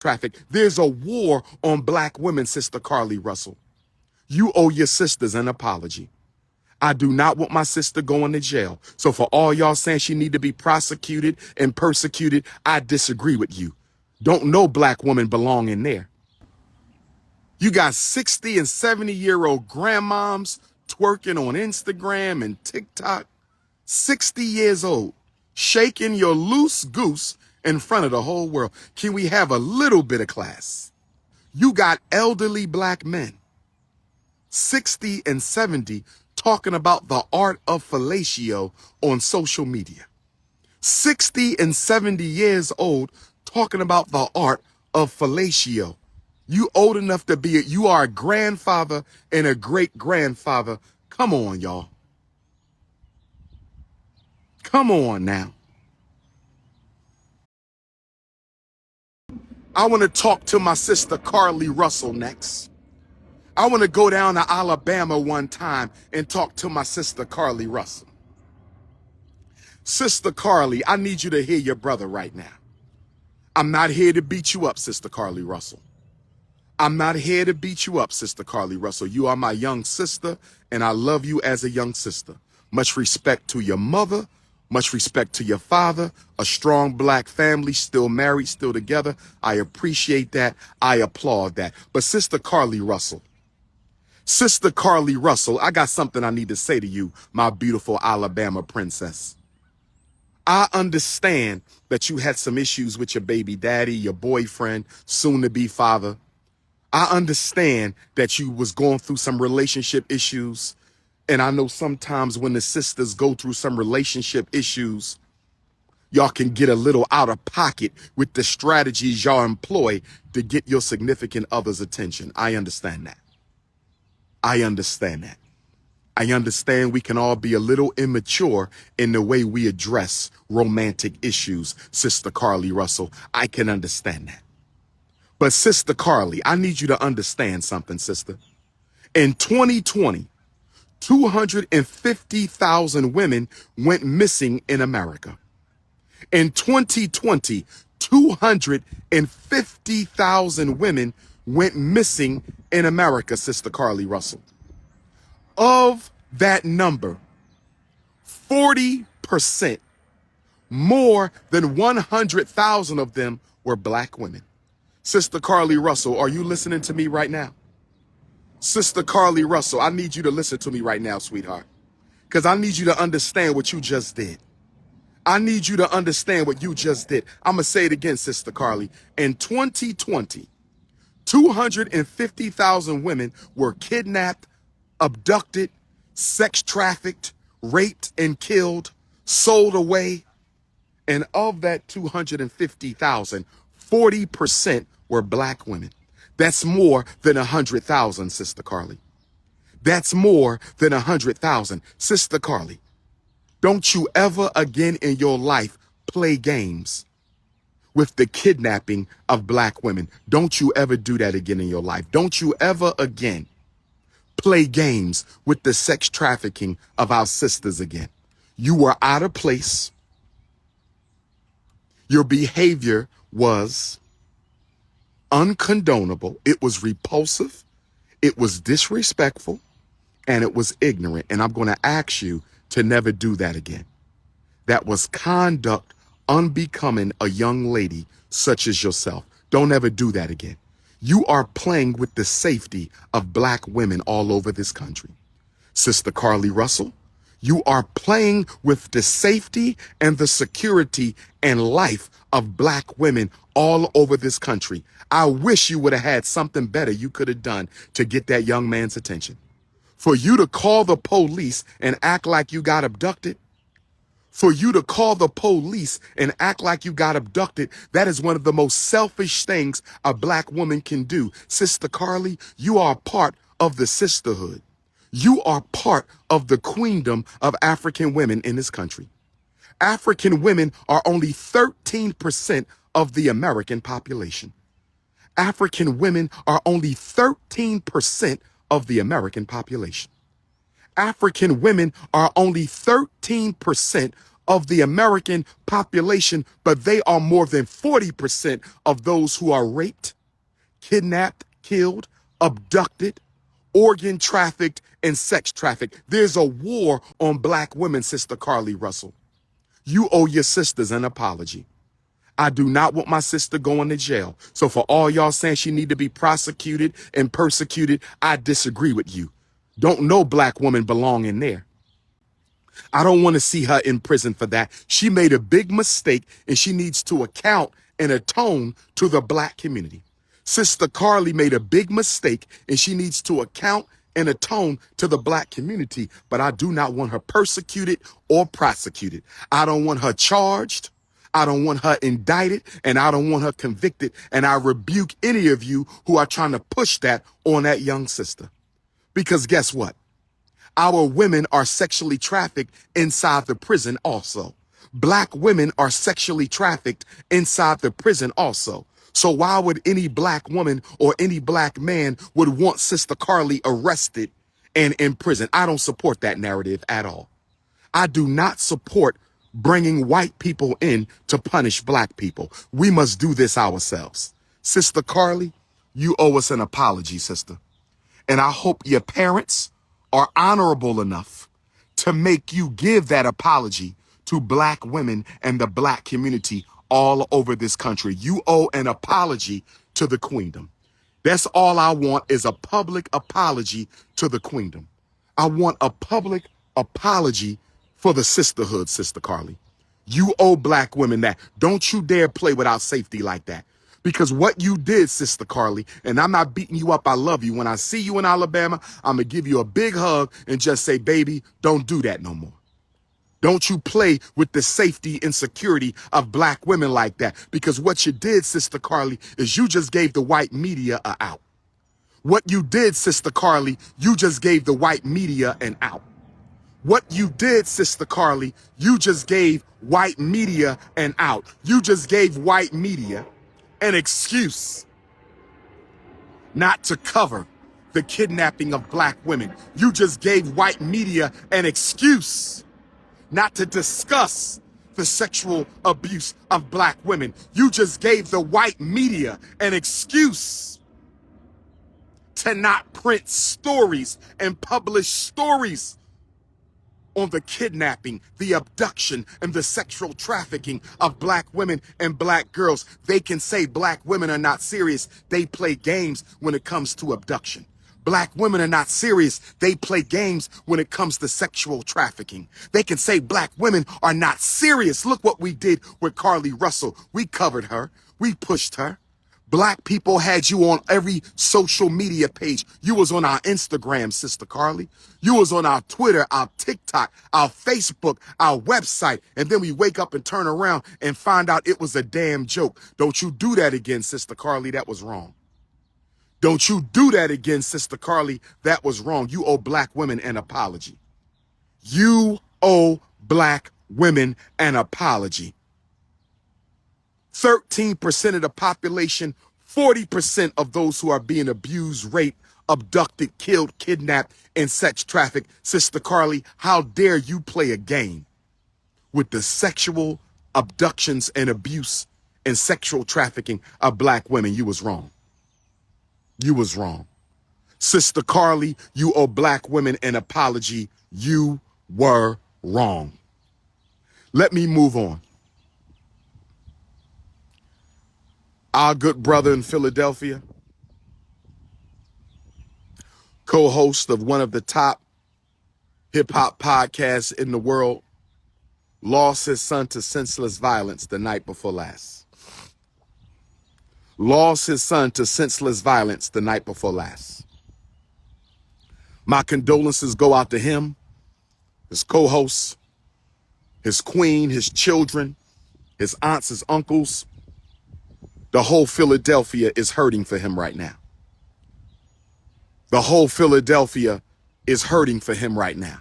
traffic. There's a war on black women, Sister Carlee Russell. You owe your sisters an apology. I do not want my sister going to jail. So for all y'all saying she need to be prosecuted and persecuted, I disagree with you. Don't no black woman belong in there. You got 60 and 70-year-old grandmoms twerking on Instagram and TikTok, 60 years old, shaking your loose goose in front of the whole world. Can we have a little bit of class? You got elderly black men, 60 and 70, talking about the art of fellatio on social media. 60 and 70 years old talking about the art of fellatio. You old enough to be you are a grandfather and a great-grandfather. Come on, y'all. Come on now. I want to talk to my sister Carlee Russell next. I want to go down to Alabama one time and talk to my sister Carlee Russell. Sister Carlee, I need you to hear your brother right now. I'm not here to beat you up, Sister Carlee Russell. I'm not here to beat you up, Sister Carlee Russell. You are my young sister, and I love you as a young sister. Much respect to your mother, much respect to your father, a strong black family, still married, still together. I appreciate that. I applaud that. But Sister Carlee Russell, I got something I need to say to you, my beautiful Alabama princess. I understand that you had some issues with your baby daddy, your boyfriend, soon-to-be father. I understand that you was going through some relationship issues. And I know sometimes when the sisters go through some relationship issues, y'all can get a little out of pocket with the strategies y'all employ to get your significant other's attention. I understand that. I understand that. I understand we can all be a little immature in the way we address romantic issues, Sister Carlee Russell. I can understand that. But Sister Carlee, I need you to understand something, sister. In 2020, 250,000 women went missing in America. In 2020, 250,000 women went missing in America, Sister Carlee Russell. Of that number, 40%, more than 100,000 of them were black women. Sister Carlee Russell, are you listening to me right now? Sister Carlee Russell, I need you to listen to me right now, sweetheart, because I need you to understand what you just did. I need you to understand what you just did. I'm going to say it again, Sister Carlee. In 2020, 250,000 women were kidnapped, abducted, sex trafficked, raped and killed, sold away. And of that 250,000, 40% were black women. That's more than 100,000, Sister Carlee. That's more than 100,000. Sister Carlee, don't you ever again in your life play games with the kidnapping of black women. Don't you ever do that again in your life. Don't you ever again play games with the sex trafficking of our sisters again. You were out of place. Your behavior was uncondonable. It was repulsive. It was disrespectful. And it was ignorant. And I'm going to ask you to never do that again. That was conduct unbecoming a young lady such as yourself. Don't ever do that again. You are playing with the safety of black women all over this country. Sister Carlee Russell, you are playing with the safety and the security and life of black women all over this country. I wish you would have had something better you could have done to get that young man's attention. For you to call the police and act like you got abducted, for you to call the police and act like you got abducted, that is one of the most selfish things a black woman can do. Sister Carlee, you are part of the sisterhood. You are part of the queendom of African women in this country. African women are only 13% of the American population. African women are only 13% of the American population. African women are only 13% of the American population, but they are more than 40% of those who are raped, kidnapped, killed, abducted, organ trafficked, and sex trafficked. There's a war on black women, Sister Carlee Russell. You owe your sisters an apology. I do not want my sister going to jail. So for all y'all saying she need to be prosecuted and persecuted, I disagree with you. Don't no black woman belong in there. I don't want to see her in prison for that. She made a big mistake and she needs to account and atone to the black community. Sister Carlee made a big mistake and she needs to account and atone to the black community, but I do not want her persecuted or prosecuted. I don't want her charged. I don't want her indicted, and I don't want her convicted. And I rebuke any of you who are trying to push that on that young sister. Because guess what? Our women are sexually trafficked inside the prison also. Black women are sexually trafficked inside the prison also. So why would any black woman or any black man would want Sister Carlee arrested and in prison? I don't support that narrative at all. I do not support bringing white people in to punish black people. We must do this ourselves. Sister Carlee, you owe us an apology, sister. And I hope your parents are honorable enough to make you give that apology to black women and the black community all over this country. You owe an apology to the queendom. That's all I want, is a public apology to the queendom. I want a public apology for the sisterhood, Sister Carlee. You owe black women that. Don't you dare play without safety like that. Because what you did, Sister Carlee, and I'm not beating you up, I love you. When I see you in Alabama, I'm going to give you a big hug and just say, baby, don't do that no more. Don't you play with the safety and security of black women like that. Because what you did, Sister Carlee, is you just gave the white media an out. What you did, Sister Carlee, you just gave the white media an out. What you did, Sister Carlee, you just gave white media an out. You just gave white media an excuse not to cover the kidnapping of black women. You just gave white media an excuse not to discuss the sexual abuse of black women. You just gave the white media an excuse to not print stories and publish stories on the kidnapping, the abduction, and the sexual trafficking of black women and black girls. They can say black women are not serious. They play games when it comes to abduction. Black women are not serious. They play games when it comes to sexual trafficking. They can say black women are not serious. Look what we did with Carlee Russell. We covered her. We pushed her. Black people had you on every social media page. You was on our Instagram, Sister Carlee. You was on our Twitter, our TikTok, our Facebook, our website. And then we wake up and turn around and find out it was a damn joke. Don't you do that again, Sister Carlee. That was wrong. Don't you do that again, Sister Carlee. That was wrong. You owe black women an apology. You owe black women an apology. 13% of the population, 40% of those who are being abused, raped, abducted, killed, kidnapped, and sex trafficked. Sister Carlee, how dare you play a game with the sexual abductions and abuse and sexual trafficking of black women? You was wrong. You was wrong. Sister Carlee, you owe black women an apology. You were wrong. Let me move on. Our good brother in Philadelphia, co-host of one of the top hip-hop podcasts in the world, lost his son to senseless violence the night before last. Lost his son to senseless violence the night before last. My condolences go out to him, his co-hosts, his queen, his children, his aunts, his uncles. The whole Philadelphia is hurting for him right now. The whole Philadelphia is hurting for him right now.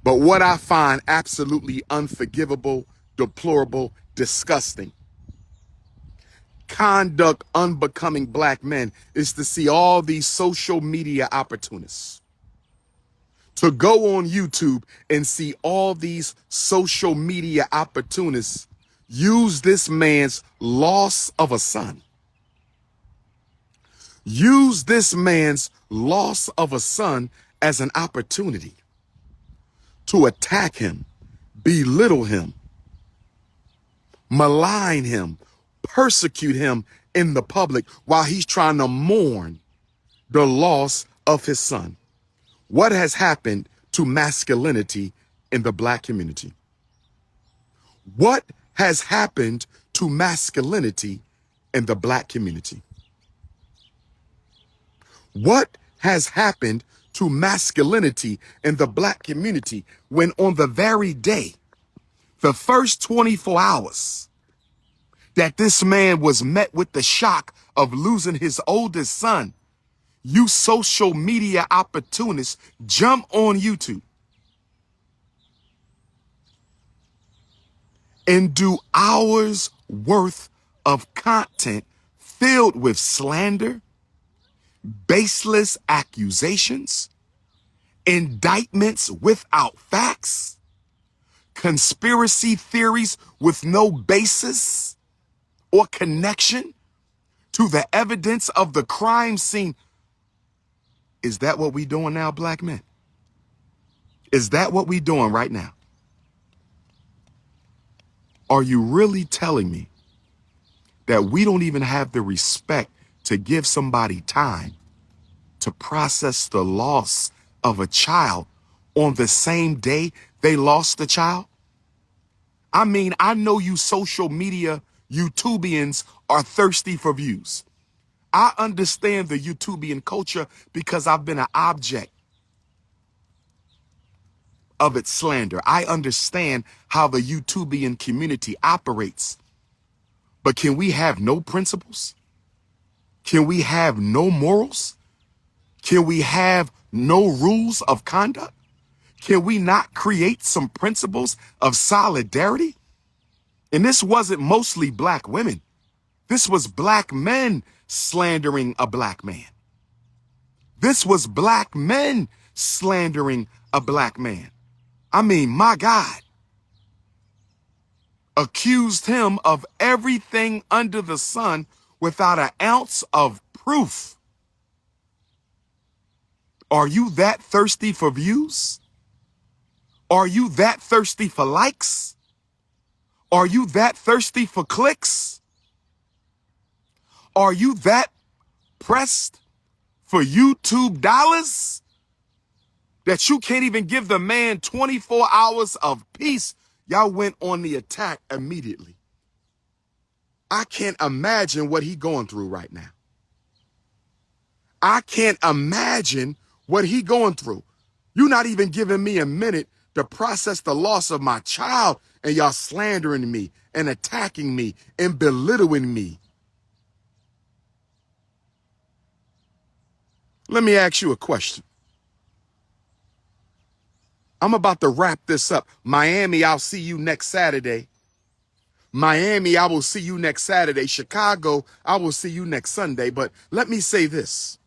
But what I find absolutely unforgivable, deplorable, disgusting, conduct unbecoming black men is to see all these social media opportunists to go on YouTube and see all these social media opportunists use this man's loss of a son. Use this man's loss of a son as an opportunity to attack him, belittle him, malign him, persecute him in the public while he's trying to mourn the loss of his son. What has happened to masculinity in the black community? What has happened to masculinity in the black community? What has happened to masculinity in the black community when on the very day, the first 24 hours that this man was met with the shock of losing his oldest son, you social media opportunists jump on YouTube and do hours worth of content filled with slander, baseless accusations, indictments without facts, conspiracy theories with no basis or connection to the evidence of the crime scene. Is that what we doing now, black men? Is that what we doing right now? Are you really telling me that we don't even have the respect to give somebody time to process the loss of a child on the same day they lost the child? I mean, I know you social media YouTubians are thirsty for views. I understand the YouTubian culture because I've been an object of its slander. I understand how the YouTubian community operates. But can we have no principles? Can we have no morals? Can we have no rules of conduct? Can we not create some principles of solidarity? And this wasn't mostly black women. This was black men slandering a black man. This was black men slandering a black man. I mean, my God. Accused him of everything under the sun without an ounce of proof. Are you that thirsty for views? Are you that thirsty for likes? Are you that thirsty for clicks? Are you that pressed for YouTube dollars that you can't even give the man 24 hours of peace? Y'all went on the attack immediately. I can't imagine what he going through right now. I can't imagine what he going through. You're not even giving me a minute to process the loss of my child, and y'all slandering me and attacking me and belittling me. Let me ask you a question. I'm about to wrap this up. Miami, I'll see you next Saturday. Miami, I will see you next Saturday. Chicago, I will see you next Sunday. But let me say this.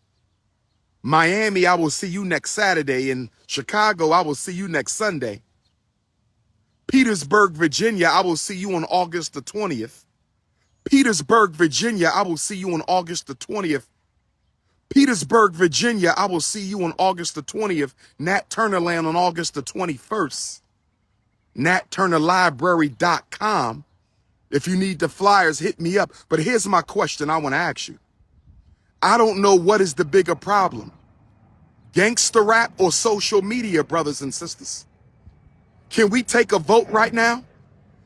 Miami, I will see you next Saturday. In Chicago, I will see you next Sunday. Petersburg, Virginia, I will see you on August the 20th. Petersburg, Virginia, I will see you on August the 20th. Petersburg, Virginia, I will see you on August the 20th. Nat Turnerland on August the 21st. NatTurnerLibrary.com. If you need the flyers, hit me up. But here's my question I want to ask you. I don't know what is the bigger problem. Gangster rap or social media, brothers and sisters? Can we take a vote right now?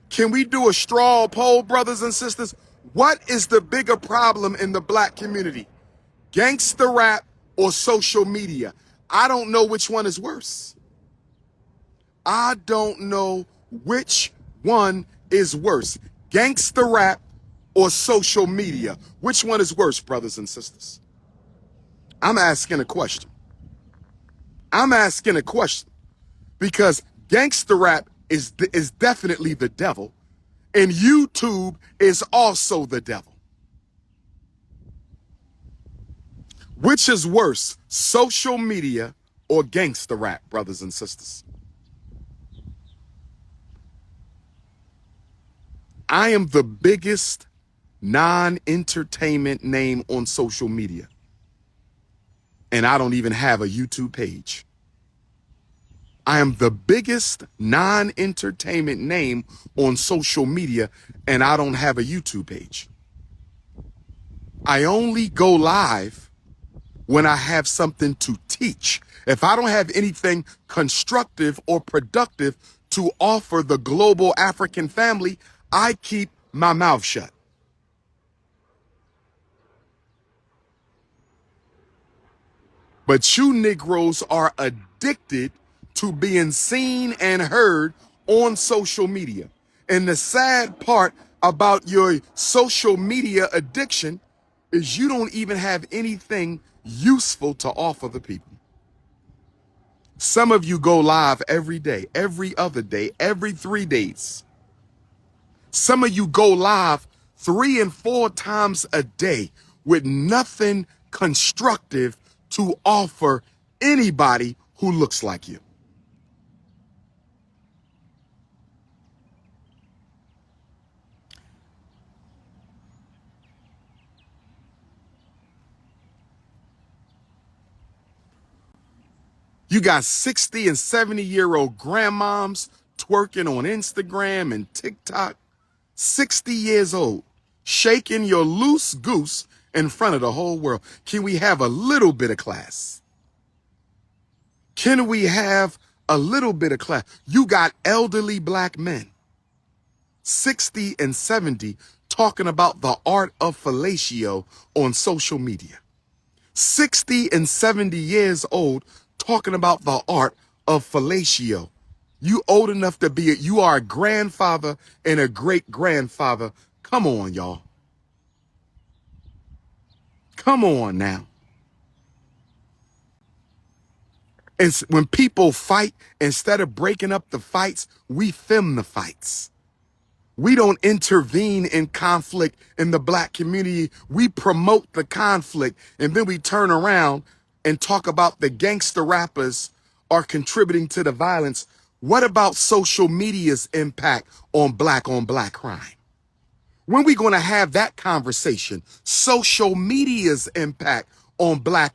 Can we do a straw poll, brothers and sisters? What is the bigger problem in the black community? Gangster rap or social media? I don't know which one is worse. I don't know which one is worse. Gangster rap or social media? Which one is worse, brothers and sisters? I'm asking a question. I'm asking a question because gangster rap is definitely the devil, and YouTube is also the devil. Which is worse, social media or gangster rap, brothers and sisters. I am the biggest non-entertainment name on social media, and I don't even have a YouTube page. I am the biggest non-entertainment name on social media, and I don't have a YouTube page. I only go live when I have something to teach. If I don't have anything constructive or productive to offer the global African family, I keep my mouth shut. But you Negroes are addicted to being seen and heard on social media. And the sad part about your social media addiction is you don't even have anything useful to offer the people. Some of you go live every day, every other day, every 3 days. Some of you go live 3 and 4 times a day with nothing constructive to offer anybody who looks like you. You got 60 and 70-year-old grandmoms twerking on Instagram and TikTok, 60 years old, shaking your loose goose in front of the whole world. Can we have a little bit of class? Can we have a little bit of class? You got elderly black men, 60 and 70, talking about the art of fellatio on social media. 60 and 70 years old talking about the art of fellatio. You old enough to be you are a grandfather and a great-grandfather. Come on, y'all. Come on now. And when people fight, instead of breaking up the fights, we film the fights. We don't intervene in conflict in the black community. We promote the conflict, and then we turn around and talk about the gangster rappers are contributing to the violence. What about social media's impact on black crime? When are we going to have that conversation? Social media's impact on black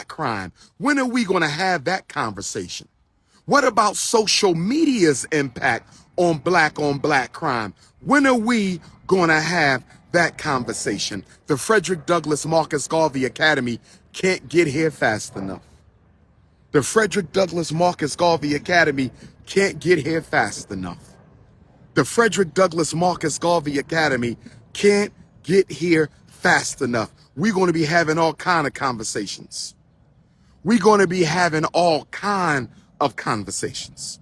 crime. When are we going to have that conversation? What about social media's impact on black crime? When are we going to have that conversation? The Frederick Douglass Marcus Garvey Academy can't get here fast enough. The Frederick Douglass Marcus Garvey Academy can't get here fast enough. The Frederick Douglass Marcus Garvey Academy can't get here fast enough. We're going to be having all kind of conversations. We're going to be having all kind of conversations.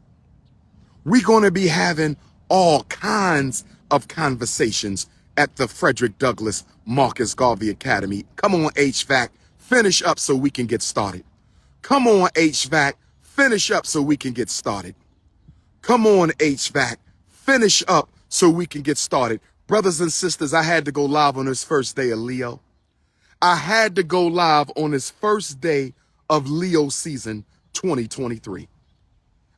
We're going to be having all kinds of conversations at the Frederick Douglass Marcus Garvey Academy. Come on, HVAC, finish up so we can get started. Come on, HVAC, finish up so we can get started. Come on, HVAC, finish up so we can get started. Brothers and sisters, I had to go live on this first day of Leo. I had to go live on this first day of Leo season 2023.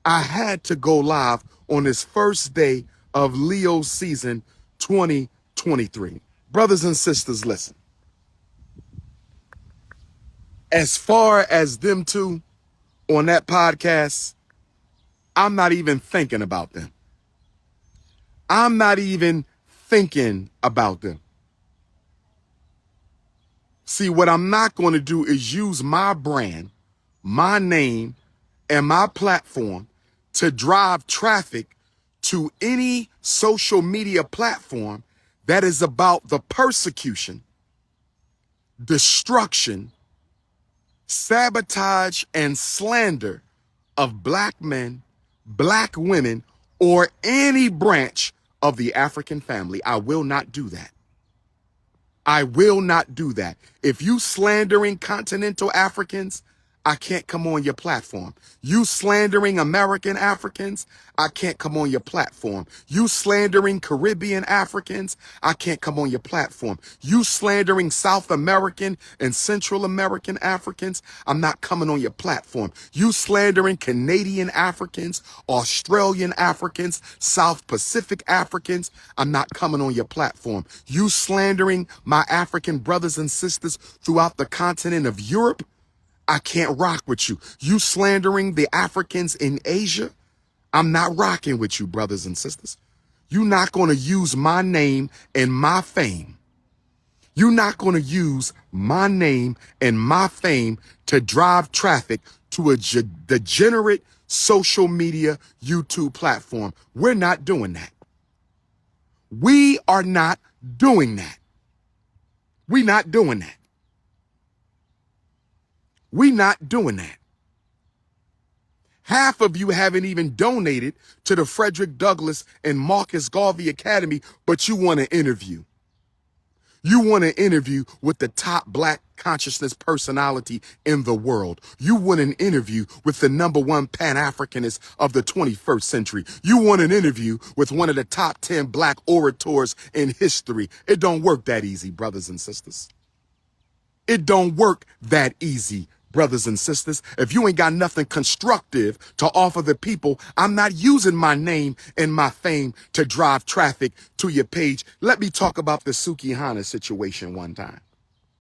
I had to go live on this first day of Leo season 2023. Brothers and sisters, listen. As far as them two on that podcast, I'm not even thinking about them. I'm not even thinking about them. See, what I'm not going to do is use my brand, my name, and my platform to drive traffic to any social media platform that is about the persecution, destruction, sabotage, and slander of black men, black women, or any branch of the African family. I will not do that. I will not do that. If you slandering continental Africans, I can't come on your platform. You slandering American Africans, I can't come on your platform. You slandering Caribbean Africans, I can't come on your platform. You slandering South American and Central American Africans, I'm not coming on your platform. You slandering Canadian Africans, Australian Africans, South Pacific Africans, I'm not coming on your platform. You slandering my African brothers and sisters throughout the continent of Europe, I can't rock with you. You slandering the Africans in Asia, I'm not rocking with you, brothers and sisters. You're not going to use my name and my fame. You're not going to use my name and my fame to drive traffic to a degenerate social media YouTube platform. We're not doing that. We are not doing that. We're not doing that. We're not doing that. Half of you haven't even donated to the Frederick Douglass and Marcus Garvey Academy, but you want to interview. You want to interview with the top black consciousness personality in the world. You want an interview with the #1 Pan-Africanist of the 21st century. You want an interview with one of the top 10 black orators in history. It don't work that easy, brothers and sisters. It don't work that easy, brothers and sisters. If you ain't got nothing constructive to offer the people, I'm not using my name and my fame to drive traffic to your page. Let me talk about the Sukihana situation one time.